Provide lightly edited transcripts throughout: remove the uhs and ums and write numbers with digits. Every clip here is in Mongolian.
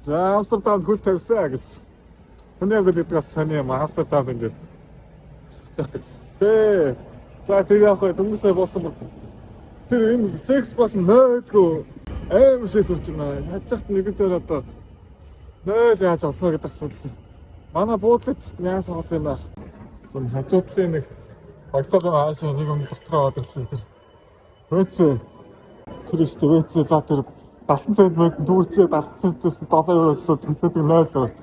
За Амстердамд хөл тавьсан гэж. Хүний амьдрал гэдгээс саний юм Амстердамд ингээд цах гэж. Тэ. За тэр яг хөө дөнгөсөө болсон. Тэр энэ секс бас нөөлгөө аим шиг сурч байна. Хажигт нэгэнтээр одоо нөөл яаж олно гэдэг асуудал. Манай буудлын яас оолсон юм да. Зөв хажуудлын нэг багцаагийн аашаа нэг юм дотроо одрлоо тэр. Вэцээ. Тэр ихтэй вэцээ за тэр 70 цент мөд дүүрцээ 70 центээс $7-өөсөө төлөөдөг 0 орот.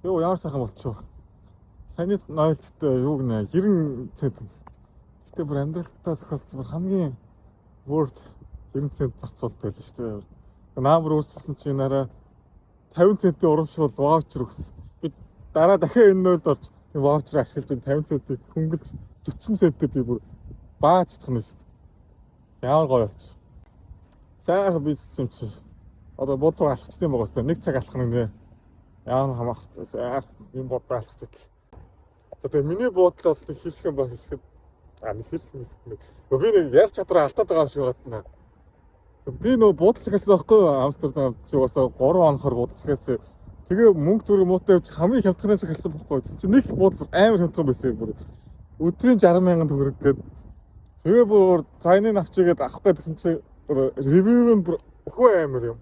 Йоо ямар сайхан болчихоо. Саяны 0 гэдэг юу гэнэ 90 цент. Гэтэ бүр амьдралтаа тохиолдсон бүр хамгийн worth 90 цент зарцуулдаг л шүү дээ. Наамар өөрчилсөн чинь нараа 50 центийн урамшуул ваучер өгсөн. Би дараа дахиад энэ 0 орж энэ ваучер ашиглаж 50 центийг хөнгөлж 40 центээр би бүр бааж чадах нь шүү дээ. Ямар гоё болчих. Сайхан бизнес юм чи. Одоо бодлого алхацтай юм байгаа шүү дээ. Нэг цаг алхах нэг ямар хамаах сайхан юм бодлого алхаж идэл. За тэгээ миний бодол бол хэлэх юм ба хэлэхэд би нэг ярь чадвараа алдаад байгаа юм шиг байна. Би нөө буудалж ихсэн байхгүй Амстердам чи бас 3 хонохор буудалж ихсэн. Тэгээ мөнгө төгрөг муутай хамгийн хямдханаас ихсэн байхгүй. Чи нэг буудал амар хямдхан байсан бүр. Өдрийн 60,000 төгрөг гээд тэгээ бүр цайны навчигээд авах гэдсэн чи ревью нь бүр өхөө амар юм.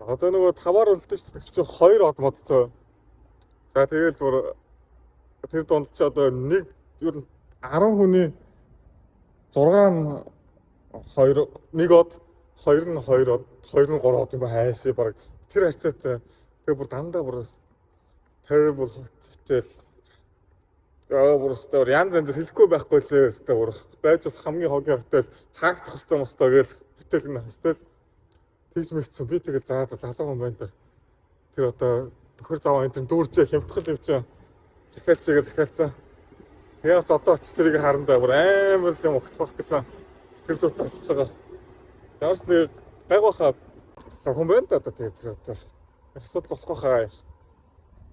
Одоо нөгөө 5-аар үлдсэн шүү дээ. Чи 2 од модтой. За тэгэл бүр тэр донд чи одоо нэг ер нь 10 хүний 6 2 1 од 2 нь 2 од 2 нь 3 од юм хайшаа баг тэр харьцаатай. Тэгээ бүр дандаа бүр terrible hotel. Бүр стор янз янз хэлэхгүй байхгүй лээ стор бүр байж бас хамгийн хогийн хотел хаагдах хэвээр мостой гээл хотел гэнэ хостел тэгж мэгцэн би тэгэл заа залуу хүн байна да. Тэр одоо төхөр заваа энэ дүүрчээ хямдхал юм чинь захиалчигээ захиалцсан. Тэгээд одоо очиж тэрийг харандаа бүр амар л юм ухтах гэсэн сэтгэл зүйтэй очиж байгаа. Ямарс нэг гайхахаа хүн байна да одоо тэгээд тэр одоо асуудал болох хаа.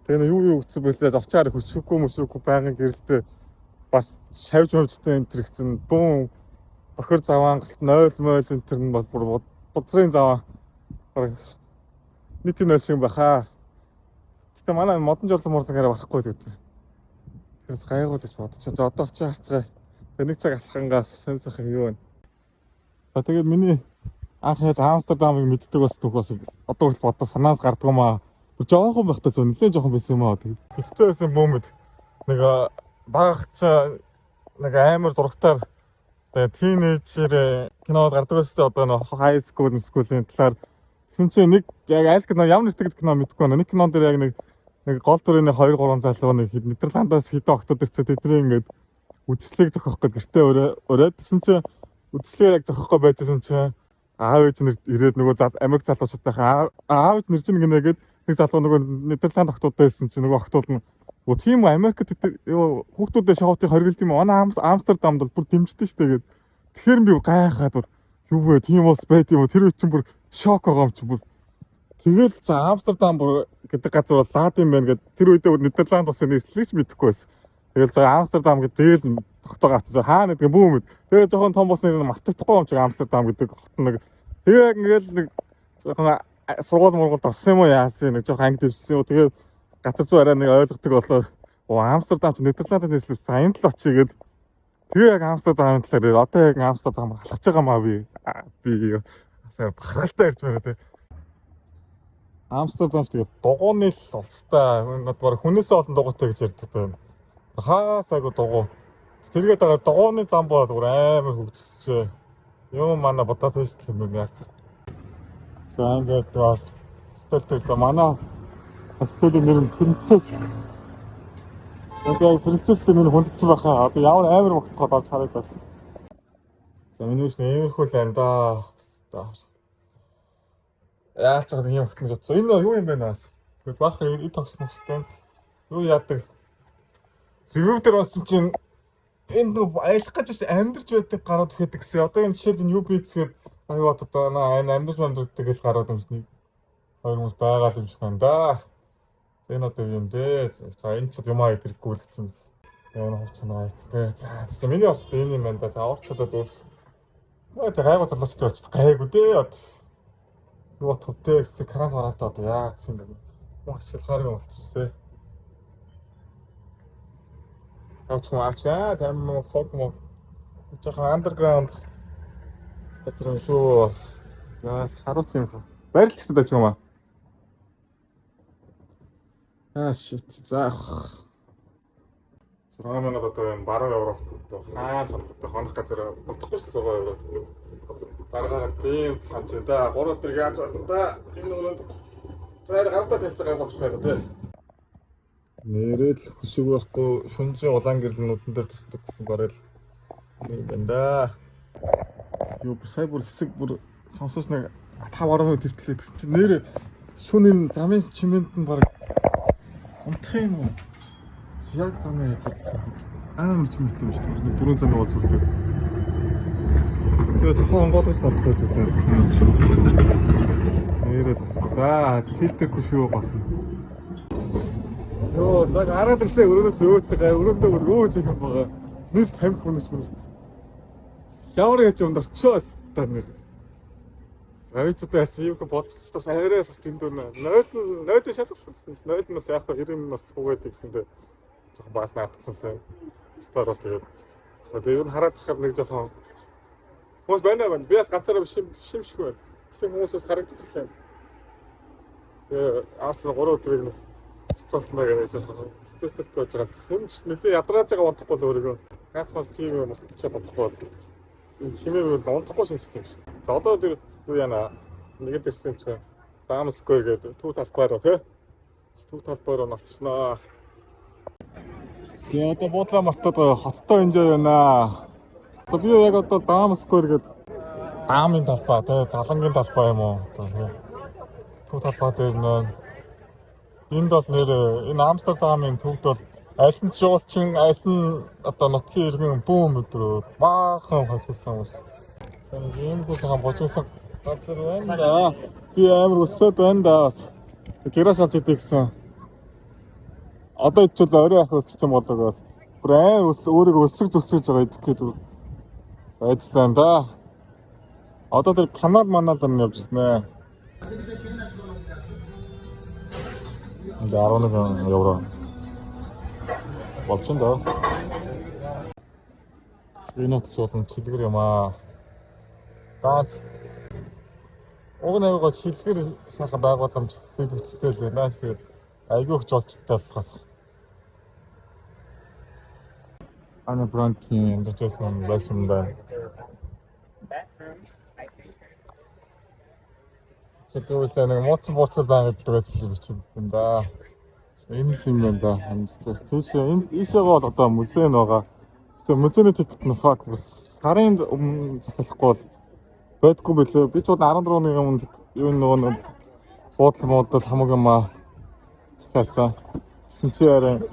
Тэгээ юу үтсэн бэлээ очиараа хөшөөгүй мөшөөгүй байнгын гэрэлтэй бас шавж мөвчтэй энэ төр гэсэн бүүн бохор заваан галт 0 энэ төр нь бол бүр бузрын заваа нийт нь шиг баха. Гэтэ манай модон жолон мордогаараа барахгүй гэдэг. Тэрс гайгуулж бодчих. За одоо очиж харцгаая. Тэгээ нэг цаг алхангаас сенсах юм юу вэ? За тэгээд миний анх яаж Амстердамыг мэддэг бас түүхээс одоо хүртэл бодож санаас гарддаг юм аа. Жоохон байхдаа зөв нэлээд жоохон байсан юм аа. Тэгтээ байсан бөөмөд нэг багч нэг амар зурагтаар тэгээ тийнейжер кинод гардаг байсан одоо нэг high school school-ийн талаар тэгсэн чинь нэг яг аль кино ямар нэртэй кино мэдэхгүй байна. Нэг кинон дээр яг нэг гол дүрийн 2-3 залуу нэг Нидерландаас хэдэн октод ирсэн тэдний ингээд үдслийг зохиох гэж гэртээ өрөөд тэгсэн чинь үдслийг яг зохиохгүй байжсэн чинь аав ээж нэр ирээд нөгөө Америк залуучуудтай аав ээж нэр чинь гинэгээд нэг залуу нөгөө Нидерланд охтууд байсан чинь нөгөө охтууд нь тийм Америкт хүүхдүүдээ шоутыг хоригдсон юм. Манай Амстердамд бол бүр дэмждэг шүү дээ. Тэгэхээр би гайхаад бүр юу вэ? Тийм улс байт юм уу? Тэр үчин бүр шок байгаа юм чи бүр. Тэгэл за Амстердам бүр гэдэг газар бол лаад юм байна гэд тэр үедээ бүр Нидерланд улсын нийслэлч мэдэхгүй байсан. Тэгэл за Амстердам гэдэг дээл тогтоогоо авчихсан. Хаа нэгэн бүүмэд. Тэгээ жоохон том бос нэр мартагдахгүй юм чи Амстердам гэдэг хот нэг. Тэгээ ингээл нэг жоохон сургууль мургуулд орсон юм уу яасан нэг жоохон анги дэвсэн юм. Тэгээ газар зүй арай нэг ойлгохдаг болоо. Амстердам ч Нидерландын нийслэл сайн л очигээд тэгээ яг Амстердамын талаар одоо яг Амстердам алхаж байгаа маа би асар бахархалтай ярьж байна те. Амстердам тэгээ дугуйны л улстай баг хүнээсээ олон дугуйтай гэж ярьдаг байна. Хаасаагүй дугуй. Тэргээд байгаа дугуйны зам бол амар хөгжсөн. Юм манай Будапешт юм яаж. За ингээд бас столтой манай хостелын нэр нь Принцесс. Одоо Принцесстэй нэр хүндсэн байхаа. Одоо ямар амар могтоход орж хараад байна. За миний үс нэмэрхүү л энэ да. Яаж ч юм өгтөн жоо. Энэ юу юм бэ наас? Тэгвэл баах эд тогс мөстэй. Юу яадаг? Ревю дээр болсон чинь энд аялах гэж амьдарч байдаг гараад ихэдэг гэсэн. Одоо энэ жишээл нь юу бийцгээд аюу одоо энэ амьдарч гэж гараад юмсны хоёр хүмүүс байгаа юм шиг байна да. Энэ одоо юм дээ. За энэ ч юм аа идэхгүй л гэсэн. Яна хувцсан айцтай. За миний очтой энэ юм байна да. За орчлоо дүүс. Гайгүй залуучтай очтой гайгүй дээ. Юу төвтэй гэсэн кран хараатаа одоо яагаад гэсэн юм бэ? Маш их харин болчихсон. Авч маачаа там хот мо жоохон андерграунд газар юм шүү. За харуулсан юм хаа. Барилт гэж юм аа. Shit. За 6,000 одоо энэ баруун Европт хаан цонхтой хонох газар болдохгүй шүү 6 евро. Дараагаар тийм санаж да 3 өдөр яаж болно да энэ өрөөнд цаад гартаа хэлж байгаа болчих байх үү. Нэрэл хөшиг байхгүй шүнжийн улаан гэрэл нүдэн дээр тусдаг гэсэн барил юм байна да. Юу сая бүр хэсэг бүр сонсож нэг 5-10 минут төвтлээ гэсэн чинь нэр шүнийн замын чимээнд нь баг унтах юм уу? Яг замын хэвчээ амар чимээтэй юм шүү дээ. Дөрөв замын бол зүрдэг. Тэгээд жоохон онгоолгож санах байлгүй дээ. Нэрэл за хилтэхгүй шүү болно. Йоо цаг хараад ирлээ өрөөнөөс өөцөө өрөөндөө өөч их юм байгаа. Нийл 50 хүнээс мөрөд. Ямар яж юм дорчоос та нэр. Савичтай асив бодцоос арайс тэнд өнө 0 шалгасан. 0-наас яг 90-наас үгээд гэсэндээ жоохон бас наагдсан. Стар бол тэгээд ер нь хараад тахад нэг жоохон хүмүүс байна. Би бас ганцаараа шимшгүй. Гэсэн хүмүүсээс харагдчихлаа. Тэгээ арц 3 өдрийг нь цолтноо гэж жоохон стресстэй байж байгаа. Хүн нэлээ ядрааж байгаа бодохгүй л өөрийгөө ганц мал тийм юм болчиход бодохгүй бол энэ чимээ унтахгүй шинжтэй юм шүү. За одоо тэр юу яана нэгэд ирсэн юм чи Dam Square гэдэг төв талбай руу тий. Төв талбай руу очсноо. Тэгээ одоо буудлаа мартаад хоттой энжой байна. Одоо би яг одоо Dam Square гэдэг Дамын талбай тий далангийн талбай юм уу одоо төв талбай дээр нэ. Энд бол нэр энэ Амстердамын төвд бол аль нь жуулчин аль нь одоо нутгийн иргэн бүүм өдрөө баахан хассан ус. Сайн ийм гүсэн божигсан газар байна да. Би амар өсөд байна да. Тэрас олж идэг гэсэн. Одоо ичвэл орой ах өсчихсэн болоогоос бүр амар өөрийгөө өсөж зүсгэж байгаа идэх гэдэг байцлаа да. Одоо тэр канал манал юм явж байна. 11 евро болчихно доо. Энэ нот суулна чилгэр юм аа. Дац. Уг навгаа чилгэр сайхан байгууламжтай бүтцтэй л байна. Тэгээд айгүйх жолчтой болохоос. Ана брантийн дэжсэн байсан байна. Тэгвэл нэг моцбоцол байгаа гэдэг байсан бичсэн юм да. Энэ юм байна да. Түүш энэ ийшээ одоо музей байгаа. Тэгээ музейний тикет нь фак сарын захиалахгүй бол байдгүй билээ. Би ч 14 оны өмнө юу нөгөө буудлын модал хамаагүй маа захиалсан. Гэсэн чи арай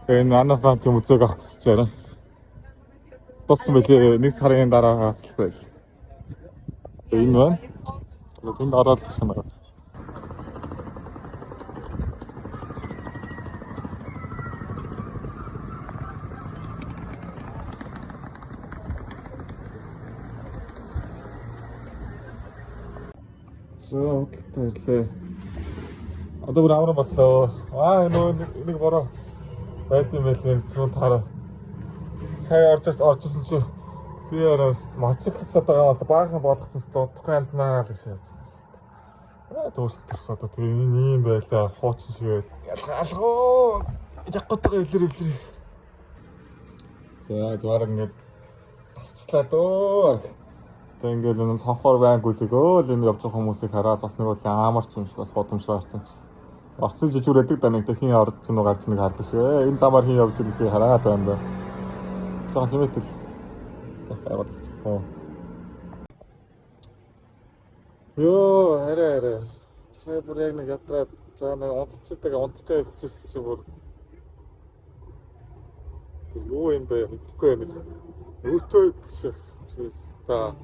энэ Ана Франкийн музейг авах гэж байна. Боссон билээ. Нэг сарын дараагаас л байл. Энэ байна. Тэнд ороод гисэн байна. Зөө хөтлөлөө. Одоо бүр аврам боллоо. Аа нэг бороо байд юм байлээ. Түн тараа. Сая оржсэн чи би яраас моциклсаад байгаас баахан болгосон дутхгүй янзнаа л гэж яасан. Дуусчихсан одоо тэгээ ийм байлаа хуучин шиг байл. Ялгаалгоо. Жагготойгоо илэр. За зүгээр ингээд тасчлаа дөө. Тэгээ ингээд энэ сонхоор байнг үлээгөө л энэ явж байгаа хүмүүсийг хараад бас нэг бол аамарч юм шиг бас годомжраарсан ч. Орцсон жижиг байдаг да нэг хин орж чинь гарч нэг хардаг шээ. Энэ замаар хин явж байгааг хараад байна да. Цааш хэмэтэл байгаад байна. Йоо, арай. Сая бүр яг нэг ядраад за нэг унтцдаг унтахтай хэлчихсэн чи бүр юу юм бэ? Мэдхгүй нэг өөтөө гэшээс та.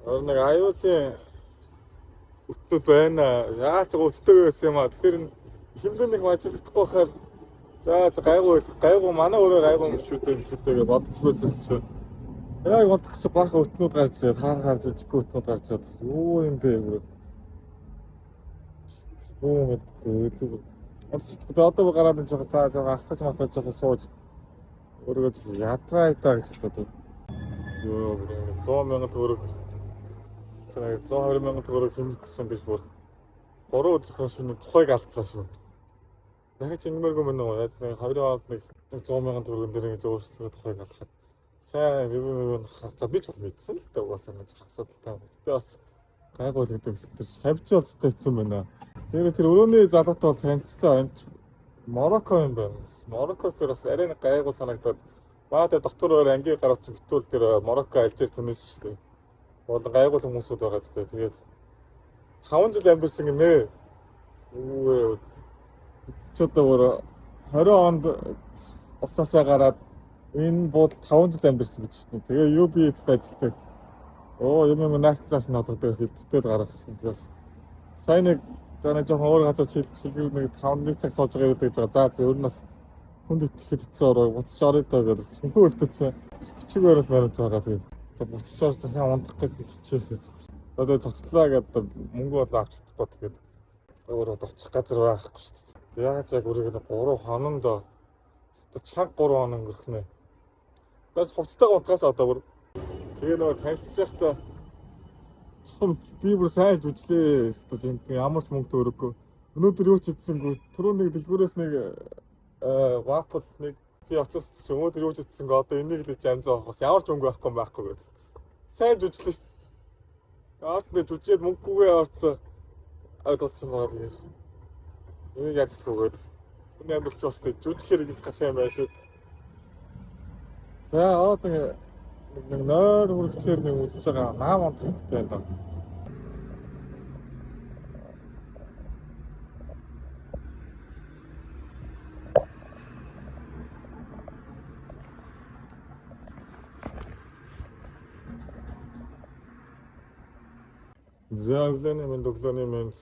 Нэг аюулын өтөд байна. Яаж өтөд байсан юм аа. Тэгэхээр хиндэ нэг мажлахгүй хахаар за гайгүй манай өөрөө гайгүй юм шүү дээ гэж бодож байсан чи Яг унтах чи баах өтнүүд гарч ирээд хаар жижиг өтнүүд гарч ирээд юу юм бэ бүр. Юу юм бэ? Одоо одоо гараад энэ жоо цаа асгаж масгаж жоо сууж өөрийгөө ядраа идаа гэж боддог. Юу 100,000 төгрөг 120,000 төгрөг хэмжих гэсэн биш бүр 3 өдрийн шөнө тухайг алдлаа шүү. Дахиж ингэмэргүй мөн үү? Яаж нэг 2 хоног нэг 100,000 төгрөгөн дээр ингэж өөрчлөлтөө тухайг алхаад сайн ревю харцаа би ч бол мэдсэн л дээ угаасаа нэг асуудалтай. Гэтэ бас гайгүй л гэдэг гэсэн тэр шавж болстой хэцүү байна. Тэр өрөөний залуутай бол танилцлаа. Энд Марокко юм байна. Марокко гэхээр бас арай нэг гайгүй санагдаад баатай доктор өөр ангийн гаргацсан битүүл тэр Марокко альжир түнэс шүү дээ. Бол гайгүй хүмүүсүүд байгаа ч дээ. Тэгээд 5 жил амьдсан гинэ. Үгүй ч одоо 20 онд усаасаа гараад энэ буудал 5 жил амьдсан гэж шүү дээ. Тэгээ UB-д ажилладаг. Юм наас цааш нь одогдож илтгэл гаргасан. Тэгээс сайн нэг жоохон өөр газар шилжүүлэх нэг 5 цаг сууж байгаа гэдэг гэж байгаа. За ер нь бас хүнд итгэхэд хэцүү ороо буцаж орё даа гэдэг. Сүнхүү үлдээсэн. Бичгээр л баримт байгаа. Тэгээд одоо буцаж орж дахин унтах гэж хичээхээс. Одоо цоцлаа гэдэг мөнгө бол авч чадахгүй. Тэгээд өөрөө очих газар байхгүй шүү дээ. Яг үрийг 3 хоног доо. Чанга 3 хоног өнгөрөх нэ. Бас хувцастайгаа унтахаас одоо бүр тэгээ нөгөө танилцж байхдаа би бүр сайн жүжлээ. Ямар ч мөнгө төрөггүй. Өнөөдөр юу ч идсэнгүй. Түрүүн нэг дэлгүүрээс нэг вафл нэг би оцсон чи өнөөдөр юу ч идсэнгүй. Одоо энийг л амжаа авах бас ямар ч мөнгө байхгүй гэдэг. Сайн жүжлээ шүү дээ. Аач нэг жүжээд мөнгөгүйгээ орцсон. Ойлголцсон байгаа тэгээ. Энийг яаж тгөөгээд. Хүний амьдрал ч бас тэг жүжихээр их гарах юм байна шүү дээ. За одоо нэг нойр хүрэгчээр нэг үзэж байгаа наам онцгойтой байна. За өглөөний минь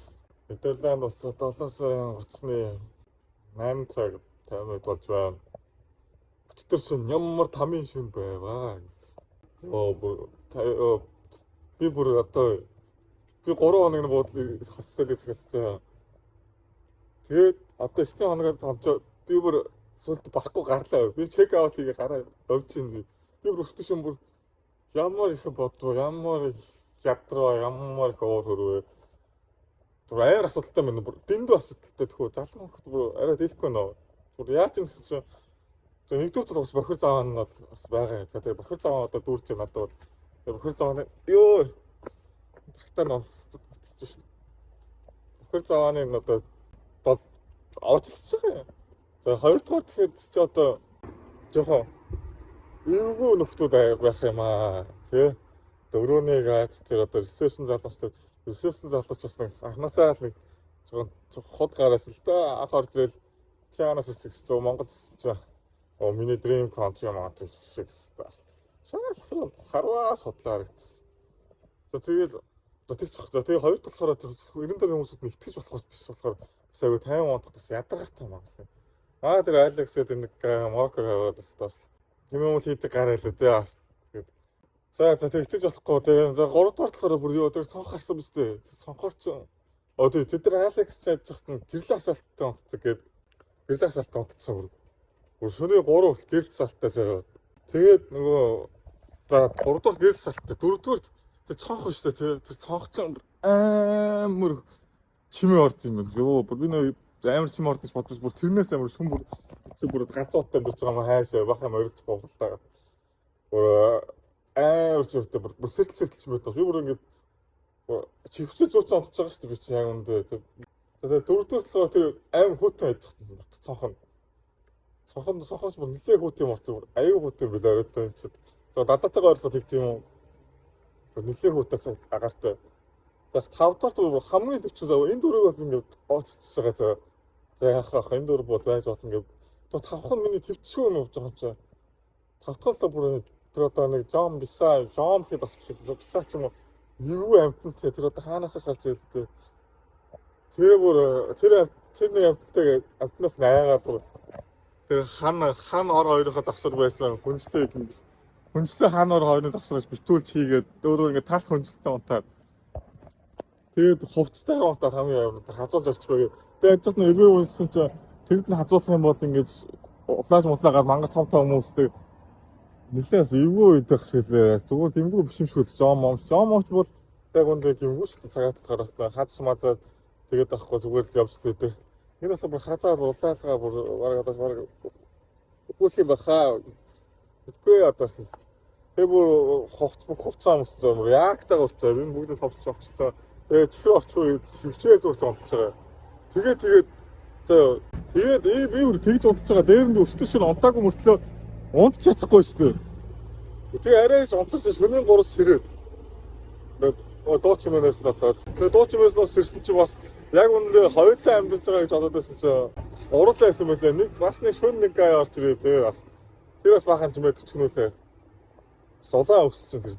Нидерланд улсад 7 сарын 30-ны 8 цаг 50 минут болж байна. Өчтөр шөнө ямар тамийн шөнө байваа. Би бүр одоо 3 хоногийн буудлыг хасцалж хэсцээ. Тэгээд одоо ихний хоногод хамчаа би бүр сүлд барахгүй гарлаа. Би чек аутыг гараа овч ин. Би бүр өчтөр шөнө бүр ямар их бодвоо, ямар их ядраа, ямар их уур хөрвөө. Тэр аяар асуудалтай байна. Бүр дэндүү асуудалтай төхөө залуу хөхт бүр арай дэлэхгүй нөө. Бүр яаж юм гэсэн чинь нэгдүгээр бас бохир заваа нь бол бас байгаа. За тэгээ бохир заваа одоо дүүрч надад бол бохир заваа ёо тагтаа нолцож шүү. Бохир завааны одоо бол авчлах юм. За хоёрдугаар тэгэхээр чи одоо жоохон эвгүй нөхдүүд байх юм аа. Тэ дөрөвнийг аац тэр одоо ресепшн залууч бас нэг анханасаа л нэг жоохон хот гараас л да анх орж ирэл чаанаас өсөж Монгол чи миний dream country маатай шиг бас. Шаналхрал харваа судлаа харагдсан. За тэгэл тэгээ хоёр талаараа тэр 90 дэх хүмүүсүүд нэгтгэж болох биш болохоор бас аягүй 50 онд бас ядаргаатай юм байна. Тэр Алексэд нэг Марокко яваад бас юм хийдэг гараа л дээ бас. Тэгээд за тэгтэж болохгүй тэгээ 3 дугаар талаараа бүр юу тэр цонх харсан биз дээ. Цонхорч тэд нар Алекс ч яаж захт нь гэрэл асаалттай онцдог гээд гэрэл асаалттай онцсон бүр. Шөнийн 3 гэрэл салттай заяа. Тэгээд нөгөө за 3 дугаар гэрэл салттай 4 дугаар тэр цонх шүү дээ. Тэр цонх ч амар чимээ орж юм байна. Йоо би нөө амар чимээ орж бодож бүр тэрнээс амар шүн бүр галзууттай амьдж байгаа юм хайшаа бах юм орилж боглоо. Бүр амар чивтэй бүр сэрэлцэлч юм байна. Би бүр ингэж чивчээ зүүц онцож байгаа шүү дээ. Би чи яг үндэ. Тэгээд 4 дугаар талаар тэр амар хүүтэн байж байгаа цонх нь. Сохоос бүр нэлээ хүүт юм орсон. Аюу хүүт юм билээ оройтой юм чинь. За дадатайгаа ойлгоход их тийм юм. Нэлээ хүүтээс агаартай. За 5 дугаар хамгийн төвчөн зав энэ дөрөв бол ингээд ооцолцож байгаа. За яах энэ дөрөв бол байж болно ингээд. То 5х нь миний төвчгүй юм болж байгаа юм чинь. 5 дахь бүр тэр одоо нэг жом хэд бас бисаа ч юм уу. Юу амтнаа тэр одоо хаанаасаа гарч ирээд тэгээ бүр тэр нэг амтнаас наяагаад бүр тэр хан ор хоёроо завсар байсан хүнчлээ гэж Хүнжлээ хаанаар хоёрын завсраж битүүлж хийгээд өөрөө ингээд талх хүнжлэлтэй унтаад тэгээд хувцастайгаа унтаад хамгийн явна хазуулж орчихвээ. Тэгээд ажид нэг ревю унсан чинь тэрд нь хазуулах юм бол ингээд флаш мутлаагаад мангар том хүмүүстэй нэлээс эвгүй идэх шилээ. Зүгээр гимгүй биш юм шиг Жон момч бол яг үндэ гимгүй шүү дээ. Цагаат гараастай хадс мазаад тэгээд авахгүй зүгээр л явж лээ дээ. Энэ бас бүр хазаар улаалгаа бүр барагдаж бараг үхэх юм баха. Үгүй одоо тэр бүр хувцаа өмссөн юм. Яагтайгаа урцаа. Энэ бүгд товчж авчихсан. Тэгээд чихэр орчихгүй хөвчөө зурж унтж байгаа. Тэгээд би бүр тэгж унтж байгаа. Дээр нь өстөж шин унтаагүй мөртлөө унтж чадахгүй шүү дээ. Тэгээ арайж унтчих шөнийн 3 сэрээд. Дууч юмнаас насаад. Тэгээ дууч юмнаас сэрсэн чинь бас яг үндэ хоёулаа амьдж байгаа гэж бодоод байсан чинь гурлаа байсан мөлий. Нэг бас нэг шөн нэг гай орж ирээ тэгээ бас. Тэр бас бахан ч юм төчгнүүлээ. Бас улаан өссөн тэр.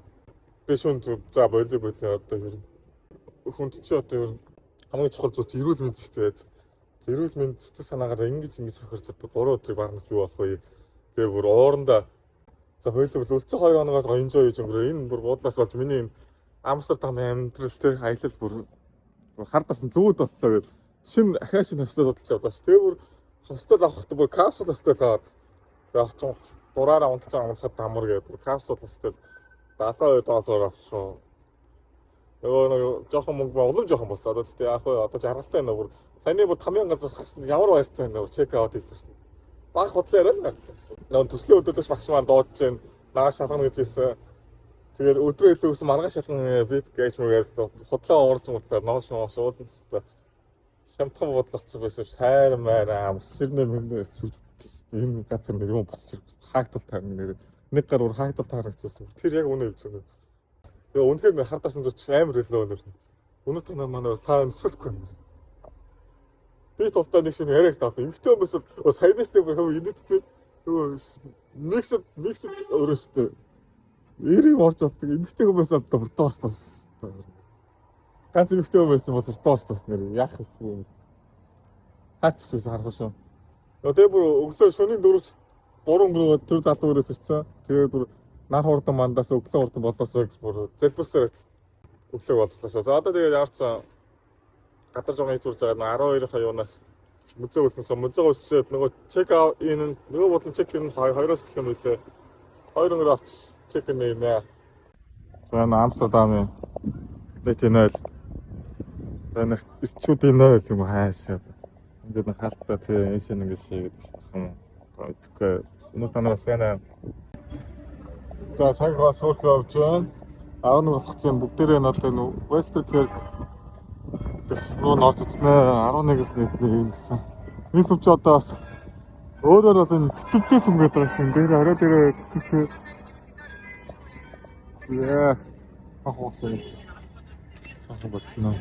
Тэгээ шөн за болоо одоо ер нь. Хүнд чи одоо ер нь хамгийн чухал зүйл чи эрүүл мэнд шүү дээ. Эрүүл мэнд сэтгэл санаагаар ингэж хохирч одоо 3 өдрийг барнаж юу болох вэ? Тэгээ бүр уурандаа за хоёулаа үлцэн 2 хоногоос enjoy хийж өнгөрөө. Энэ бүр буудлаас болж миний энэ Амстердам амьдрал те аялал бүр хардсан зүүд болцоо гэж шинэ ахаа шинэ хостел бодолч явлаа ш. Тэгээ бүр хостел авахдаа бүр капсул хостел аваад тэгээ очих дураараа унтж байгаа амархад дамар гэдэг капсул хостел $72 авсан. Нөгөө жоохон мөнгө улам жоохон болсон. Одоо тэгтээ яах вэ? Одоо жаргалтай байна бүр. Саяны бүр 5,000 газар хагсан. Ямар баяртай байна вэ? Чек аут хийсэн. Баг худлаа яриа л гарсан. Нөгөө төслийн өдөөс багш маань дуудаж байна. Нааш шалгана гэж хэлсэн. Тэгээд өдрөө илүү өсөн маргааш шалгана бид гэж мэгээс худлаа уурсан мөтлөө ноогш уулсан тест. Хямдхан бодлогцсон байсан. Хайр маяа амсэрнэ мэндээс энэ газар нэг юм болчих. Хаагдтал таарна нэр. Нэг гар уур хаагдтал таарчихсан. Тэр яг үнэ хэлж байна. Тэгээ үнэхээр хардасан зүч амар хэлээ өнөр. Өнөөдөр манай сайн өсөлгүй. Би тултаа нэг шинэ яриаг таасан. Эмхтэй хүмүүс бол саянаас нэг хөв инээдтэй. Микс өөрөөсөө. Эрийг орж авдаг. Эмхтэй хүмүүс одоо буртаастаа. Ганц эмхтэй хүмүүс бол буртаастаа нэр яах вэ? Хаачих биш харах шүү. Тэгээ бүр өглөө шөнийн 4-3 тэр залуурээс ирсэн. Тэгээ бүр нар хурдан мандаас өглөө хурдан болоосоо гэж бүр залбирсаар өглөө болголоо шүү. За одоо тэгээд яарсан гадар жоо хийцүүлж байгаа 12-ын юунаас музей үлснээс музей өсчээд нөгөө чек аут энэ нөгөө бодлон чек ин 2-оос эхлэх юм билээ. 2 өнөр авч чек ин нэ. За Амстердамын дэтэнайл. Танах ирчүүдийн нөл юм хаашаа. Ингээд нэг халтаа тийм энэ ингэ шийгээд байна. Тэгэхээр өнөө танаас яна. За цагаас хөрх явж байна. 11 болох чинь бүгдээрээ надад энэ Westerkerk дэс руу орж ирсэн. 11-с нийтний ийсэн. Энэ сүмч одоо бас өөрөөр бол энэ тэтгтэй сүм гэдэг байгаа юм. Дээр арай дээр тэтгтэй. Яа. Ахоосоо. Сахар болчихно.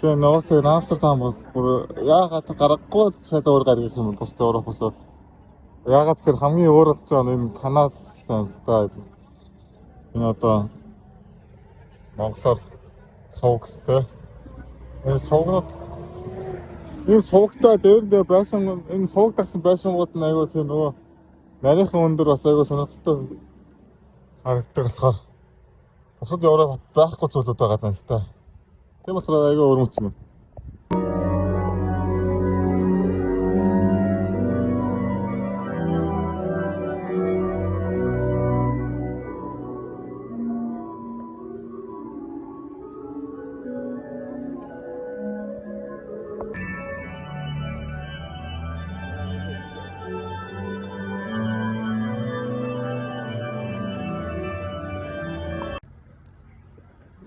Тэгээ нөөсөө Амстердам бол бүр яагаад гарахгүй л шал өөр гаргах юм бос Европоос. Яагаад тэгэхээр хамгийн өөр болж байгаа нь энэ Канал Sky. Энэ одоо Монголоор сувгтай. Энэ сувгнууд энэ сувгтай дээр байсан энэ сувг тагсан байшингууд нь аягүй тийм нөгөө нарийнхан өндөр бас аягүй сонирхолтой харагддаг болохоор бусад Европ байхгүй зүйлүүд байгаа юм л та. Тийм болохоор аягүй өрмөц юм.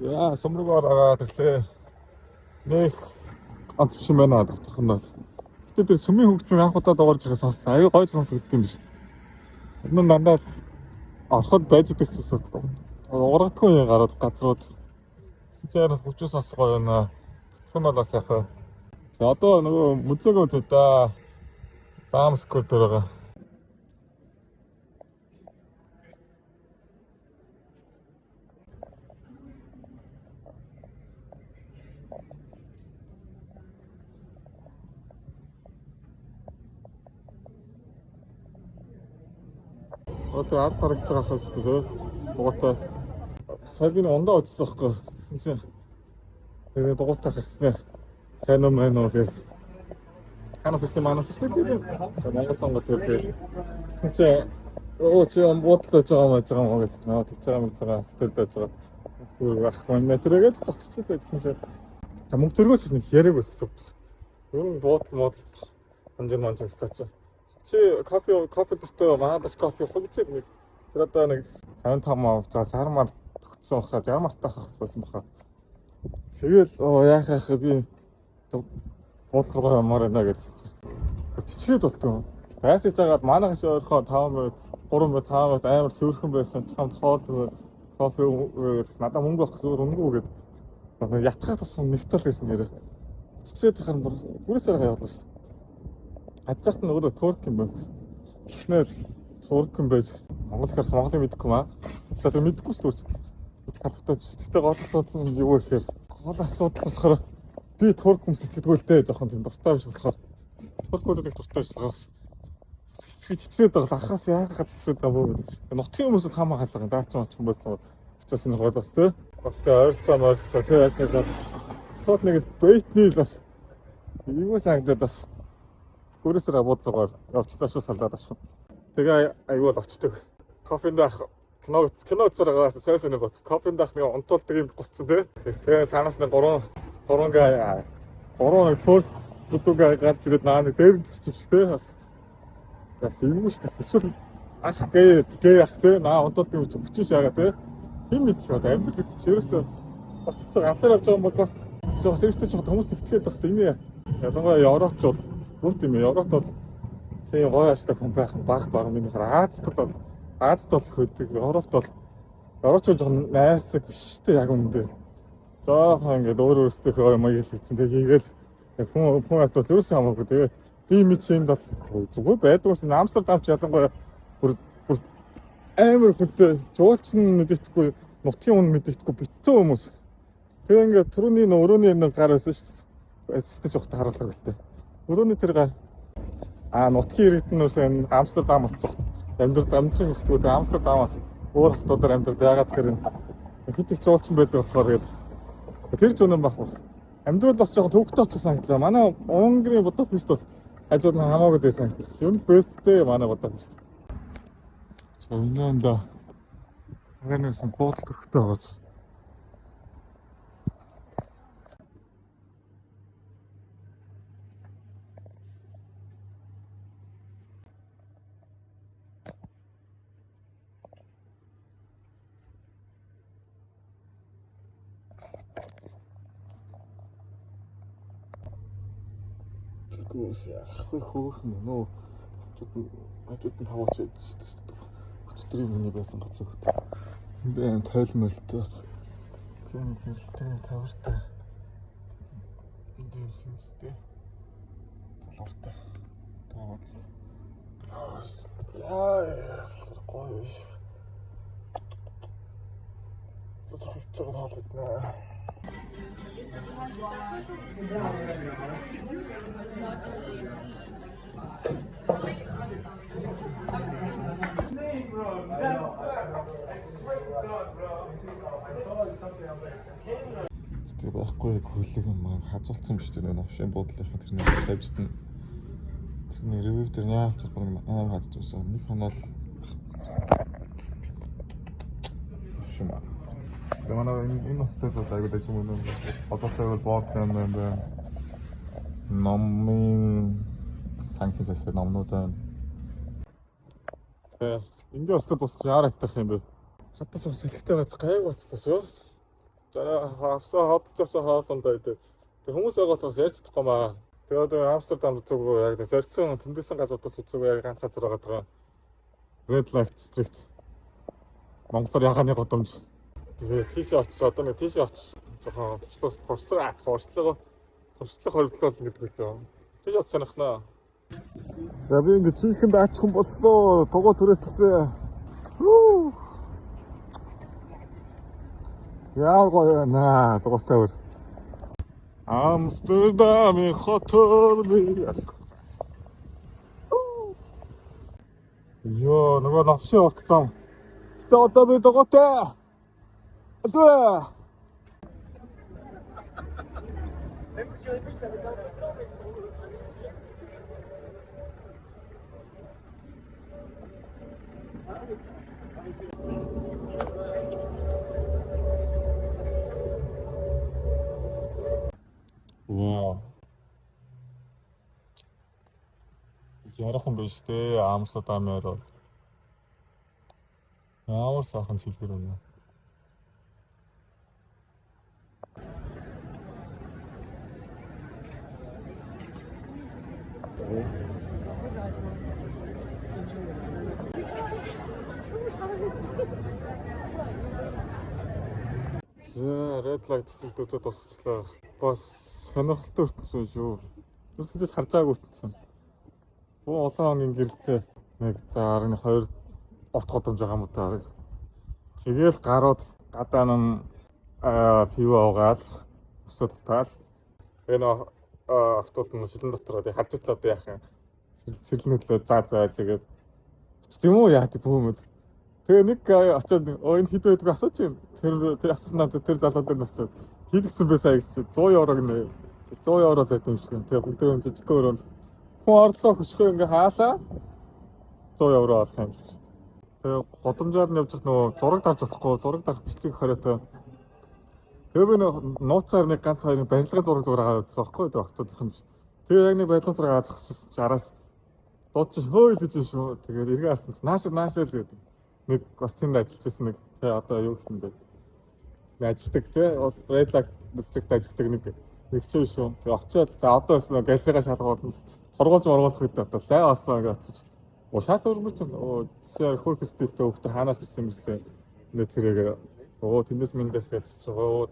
Яа, сумруугаар агаад ирлээ. Нэг ганц биш юм байна доторх нь бол. Гэтэ тэр сүмийн хөгжмийг анх удаа дуурж байгаа сонслоо. Аюу гоё сонсогдсон юм биш. Энэ нь дандаа ороход байж байсан. Урагдгүй гараад газрууд. Сэтэрээс бүчээс сонсох гоё байна. Доторх нь бол бас яах вэ? Одоо нөгөө музейг үзээ да. Баамскур дээр байгаа. одоо ард тарагч байгаа хаа шүү дээ. Дугуйтай. Сарбины ундаа очсон байхгүй. Тэгсэн чинь тэгээ дугуйтай гарснаа. Сайн уу мэн уу гэх. Ханаас ирсэн манаас ирсэн гэдэг. Монгол сонгол хэлээ. Тэгсэн чинь оо чи бодолдож байгаа маа гэж наа тэгж байгаа стелдэж байгаа. Хөөе ах метрэгээд зогсчихлээ гэсэн чинь мөнгө төргөөс нэг яриаг өссөн. Ер нь буудал манж стач. Чи кофе дөртөө маадаш кофе хөгжөөд нэг тэр одоо нэг 55 авч 60 мар тогтсон баха 60 мартаа хахс байсан баха. Тэгэл яахаа би буудал руу ямаар байна гэсэн чинь. Чичрээд болтгоо. Байсаж байгаад манайх шиг ойрхоо 5 минут 3 минут 5 минут амар цөөрхөн байсан чамд хоол кофе надад мөнгө авах зүгээр өнгөө гэдэг. Ятхаа тусам нэгтэл гэсэн нэрээ. Чичрээд хахаар бүрээсээр явуулсан. Ажигт нь өөрөө турк юм байна. Эхнээ турк юм байж Монгол хэрс Монголыг мэдэхгүй маа. Тэгээд мэдэхгүй ч төрч. Халфтаж тэгтээ гол асуудал нь юу гэхээр гол асуудал болохоор би турк хүмүүс сэтгэдгүүлтэй жоохон тийм дуртай биш болохоор туркуудыг дуртай биш болохоор чичрээд байгаа ахаас яагаад чичрээд байгаа бөө. Нутгийн хүмүүс л хамаа хаалга даач мач юм болсон. Очиж энэ голоос тэ. Бас тэ ойролцоо тэ яснаа. Тот нэг бейтний л бас юу санагдаад бас гүрээсээр бодлогоор явцлаа шүү салаад ашиг. Тэгээ аюул очдөг. Кофенд ах кино үзэрэгээс сойсны бод. Кофенд ах нэг унтуулдаг юм гусцсан тий. Тэгээ цаанаас нэг 3 нэг төр бүдүүгээ гарч ирээд наа нэг дээр төсчих тий. Бас юм шүү дээ. Эсвэл ах гээ ах тий наа унтуулдаг юм чи хүчиж байгаа тий. Хин мэдэх одоо амьдрал гэж ерөөсөө бас ганцаар явж байгаа юм бол бас жоохон сэвтэй жоохон хүмүүс тэгтгэхэд бас тийм ээ. Ялангуяа Европч бол бүгд юм. Европт бол тийм гоё аштай хүн байх баг миний хараа Азад бол хөдөг. Европт бол Европч жоохон найрцаг биш үү яг үндэ. Заахан ингээд өөрөөсөө юм хэлсэн. Тэгээл хүн ат бол ерөөсөө хамаагүй. Тэгээ би мэдчинд бол зүгээр байдаг. Амстердамч ялангуяа бүр амар хүнтэй жуулч нь мэдээхгүй, нутгийн хүн мэдээхгүй битүү хүмүүс. Тэгээ ингээд түрүүний өрөөний нэг гар байсан шүү дээ. Эсвэл жоохтой харуулдаг л дээ. Өрөөний тэр гар нутгийн иргэднээс Амстердам оцсох амьдрахын хэсгүүд Амстердамаас өөр хотуудаар амьдрах яагаад гэхээр хэд их жуулчин байдаг болохоор тэр зүүнэн бах. Амьдрал бас жоохон төвөгтэй очих санагдлаа. Манай Унгарын Будапешт бол хажууд нь хамаагүй дээ санагдсан. Ер нь бесттэй манай Будапешт. Өнөөндөө ханаас буудал төрхтэй байгааз. Тэгвэл ахгүй хөөрхөн нөө хажууд нь таваач өчтөрийн миний байсан газар хөт. Энд тойлмолтой бас. Клиник нэрэлтэй тавартай. Энд юмсэн үстэй. Залууртай. Таваач. Яа, гоё. Зөвхөн хаалт нэ. Тэг байхгүй хөлөг юм хазуулсан биш тэр навшин буудлынхаа тэрний шавьжт нь тэрний ревю дээр яалч нэг амар хазж байсан. Нэг хонол шимаа. Манай энэ өстэй айгуу дэж юм уу? Одоосаа бол борд юм байна. Номын санхүүжилт номнууд байна. Тэг энэ өстэй босч яарах гэх юм бэ? Хатас бас хэлэхтэй байц гайг болчихлоо шүү. За хавсаа хотч авсан хоолондоо тэг хүмүүс байгуулаас ярьж чадахгүй маа. Тэгээд Амстердам зүгөө яг зорьсон тэмдэглэсэн газруудаас үзүүгээ яг ганц газар байгаа. Red Light District. Монголоор ягааны годомж. Тэгээ тийшээ очиж одоо нэг тийшээ очиж жоохон туршлага хоригдлол гэдэг үү. Тийш очиж санахнаа. За би ингэ чихэнд аачихсан боллоо. Тогоо түрээссэн. Яа гоё наа тогоотой өөр. Амстердамын хотор би. Йоо, нөгөө новшин уртсан. Гэтэ одоо би догоотой. Адвэ. Вау. Ярах юм биш үү? Амстerdамээр бол ямар сайхан шилгэр өнө. Red light хэсэгт үзээд босчлаа. Бас сонирхолтой өртсөн шүү. Үсгэж харж байгааг өртсөн. Буу улаан онгийн гэрэлтэй нэг за 12 урт годомж байгаа юм даа. Тэгэл гарууд гадаа нь пив аваад өсөд татаал. Энэ автод нь шилэн дотор харж итлаад яах юм. Сэлнэдлээ заа тэгээд тийм үү яа тийм. Тэгээ нэг очоод энэ хэд байдаг асууж байна. Тэр асууснаа тэр залууд нь очоод хийдгсэн байсан гэж 100 еврог нэ 100 евро зайд юм шиг. Тэгээ бүгд тэр жижиг өрөөнд хүн орлоо хөшгөө ингээ хаалаа 100 евро авах юм шиг шүү дээ. Тэгээ годомжаар нь явж байгаа нөгөө зураг дарж болохгүй зураг дарах бичлэг хориотой. Тэгээ би нууцаар нэг ганц хоёр барилгын зураг аваад байсан байхгүй тэр октодох юм шиг. Тэгээ яг нэг барилгын зураг аваад зогссон чи араас дуудчих хөөе л гэж шүү. Тэгээд эргээ харсан чи наашаа л гэдэг. Нэг бас тэнд ажиллаж байсан нэг тий одоо юу гэх юм бэ? Ажилтдаг тий Red Light District ажилтдаг нэг хчээ шүү. Тэгээ очиод за одоо бас нэг галерейга шалгуулсан торгуулж үед одоо лай олсон гэж очиж шал өрмөрч жишээ хөрх стилтэй хөвгтө хаанаас ирсэн мэрсэн нэг тэрэг тэндээс мэндээс гэлж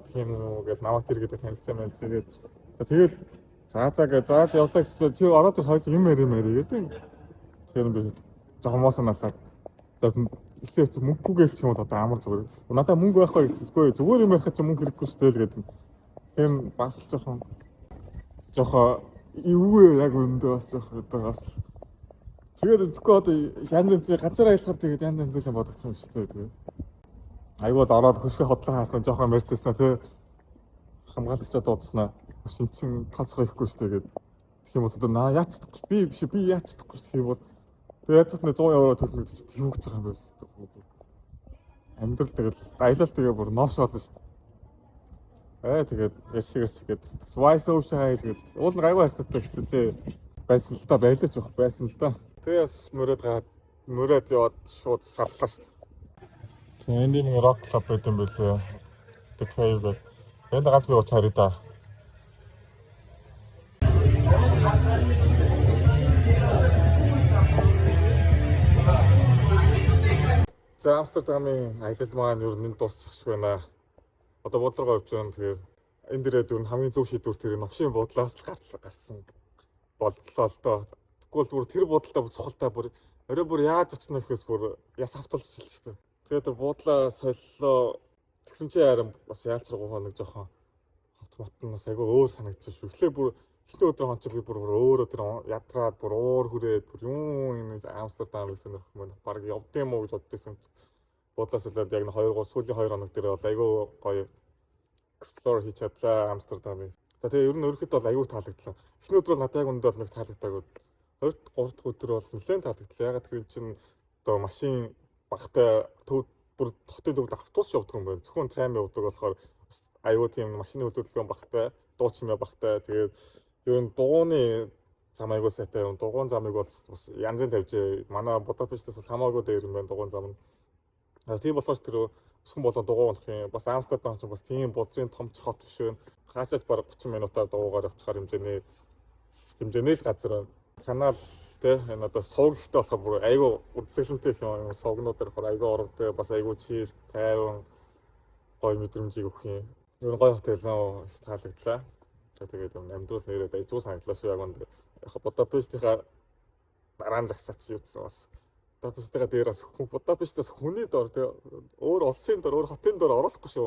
тийм үү гэж намайг тэр гэдэг танилцсан байл тэгээд тэгэл за явлаа гэж чи ороод хойд юм гэдэг. Тэр би жохомоос насаад за эсвэл мөнгө гэлч юм бол одоо амар зүгээр. Надаа мөнгө байхгүй гэсгүй зүгээр юм ярих чинь мөнгө хэрэггүй шүү дээ гэдэг. Тийм бас жоохон эвгүй яг өндөө бас одоо бас тэгээд зөвхөн одоо янз ганцаар аялахаар тэгээд янз юм бодогдсон юм шүү дээ. Айгуул ороод хөшгөө хотлон хааснаа жоохон мэртэснэ тий хамгаалагчаа дуудснаа шинчин тооцоо ихгүй шүү дээ гэдэг. Тэгэх юм бол одоо яацдаггүй би яацдаггүй гэх юм бол тэгээд яцд 100 евро төлөх гэж юу гэж байгаа юм бэ шүү дээ. Амьдрал тэгэл аялал тэгээ бүр новш болно шүү дээ. Тэгээд яшигэрсгээд Swiss Ocean тэгээд уул гайгүй харцтай хэвчээ байсан л да байлаач байсан л да. Тэгээс мөрөөд яваад шууд сарлаа шүү дээ. Тэгээ энд нэг рок клуб байт юм байлээ. Тэг хаяг. Энд ганц би ууч харъя да. За Амстердамын аялал маань ер нь дуусчих шиг байна. Одоо бодлогоо авч байгаа. Тэгээ энэ дээрээ дүр хамгийн зөв шийдвэр тэр новшийн бодлоос л гарсан. Боллоо л доо. Тэгвэл бүр тэр бодолтой цохолтой бүр орой бүр яаж очихно гэхээс бүр яс авталж чилж шүү дээ. Тэгээд буудлаа соллоо тэгсэн чи харин бас яалчрагуу нэг жоохон хот нь бас айгүй өөр санагдчих шүү. Эхлээ бүр эхний өдөр хонч би бүр өөрөө тэр ядраад бүр уур хүрээд бүр юм Амстердам гэсэн нөх мөн баг явд юм уу гэж боддосон. Буудлаас солиод яг 2 сүүлийн 2 хоног дээр бол айгүй гоё explore хийж чадлаа Амстердамыг. За тэгээ ер нь өөрөөхөд бол айгүй таалагдлаа. Эхний өдөр бол надад яг үндэ бол нэг таалагдаагүй. 2-3 дахь өдөр бол нэлээд таалагдлаа. Ягаад гэвэл чинь одоо машин багтай төв бүр хотын төвд автобус явдаг юм байна. Зөвхөн трам явдаг болохоор аюу тийм машины хөдөлгөөн багтай, дуу чимээ багтай. Тэгээд ер нь дууны зам аягүй сайтай. Дугуун замыг бол бас янзын тавьж манай Будапештээс бол хамаагүй дээр юм байна дугуун зам нь. Тийм болохоор тэр өсгөн болон дугуй унах юм. Бас Амстердам ч бас тийм бузрын томч хот биш вэ. Хаачаач бараг 30 минутаар дугуйгаар явчихаар хэмжээний л газар байна. Канал тэ энэ одоо сувг ихтэй болохоор бүр айгүй үзэсгэлэнтэй юм сувгнуудаар бүр айгүй оровтой бас айгүй чийл тайван гоё мэдрэмжийг өгөх юм. Ер нь гоё хотел нөө таалагдлаа. Тэгээд амьдрал нэрээ дайжгүй санагдлаа шүү яг гонд. Яг Будапештийнхаа дараа нь загсаач юутсан бас. Будапештийнхаа дээр бас Будапештээс хүний дор тэ өөр улсын дор өөр хотын дор оруулахгүй шүү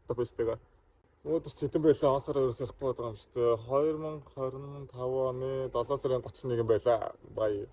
Будапешттэйгээ. Өөдөр ч хэдэн байлаа онсоор ерөөс ярихгүй байгаа юм шүү дээ. 2025 оны 7 сарын 31 байлаа. Бая.